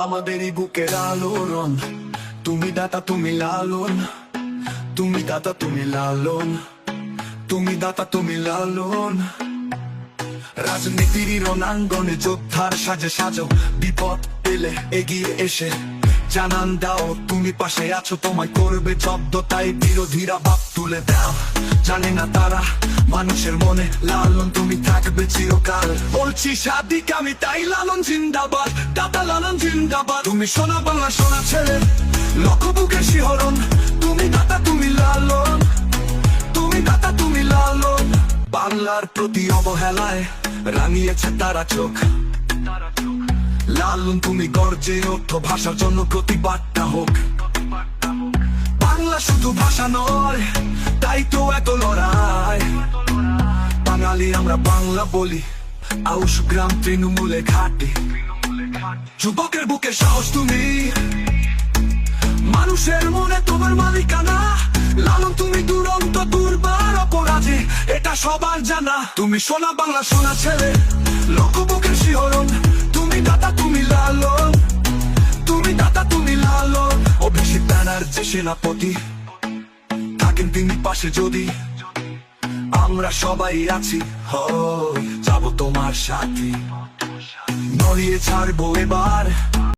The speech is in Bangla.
আমাদেরই বুকের আলোড়ন। তুমি দাতা তুমি লালন, তুমি দাতা তুমি লালন, তুমি দাতা তুমি লালন। রাজনীতির রণাঙ্গনে যোদ্ধার সাজে সাজো, বিপদ পেলে এগিয়ে এসে জানান দাও তুমি পাশে আছো, তোমায় করবে জব্দ, তাই বিরোধীরা বাপ তুলে দাও। জানে না তারা মানুষের মনে লালন তুমি থাকবে চিরকাল। বলছি সাদিক আমি, তাই লালন জিন্দাবাদ, দাতা লালন জিন্দাবাদ। তুমি সোনা বাংলা সোনা ছেলে, লক্ষ বুকের শিহরণ। তুমি দাতা তুমি লালন, তুমি দাতা তুমি লালন। বাংলার প্রতি অবহেলায় রাঙিয়েছে তারা চোখ, লালন তুমি গর্জে ওঠো, ভাষার জন্য প্রতিবাদটা হোক। বাংলা শুধু ভাষা নয়, তাই তো এত লড়াই। বাঙালি আমরা বাংলা বলি, আউশ গ্রাম তৃণমূলে ঘাটে। যুবকের বুকে সাহস তুমি, মানুষের মনে তোমার মালিকানা। লালন তুমি দুরন্ত দুর্বার অপরাধে, এটা সবার জানা। তুমি সোনা বাংলা সোনা ছেলে, লক্ষ বুকের শিহরণ। তুমি দাতা তুমি লালন, তুমি দাতা তুমি লালন। অভিষেক ব্যানার্জি সেনাপতি থাকেন তিনি পাশে যদি, আমরা সবাই আছি, যাব তোমার সাথে। নড়িয়ে ছাড়বো এবার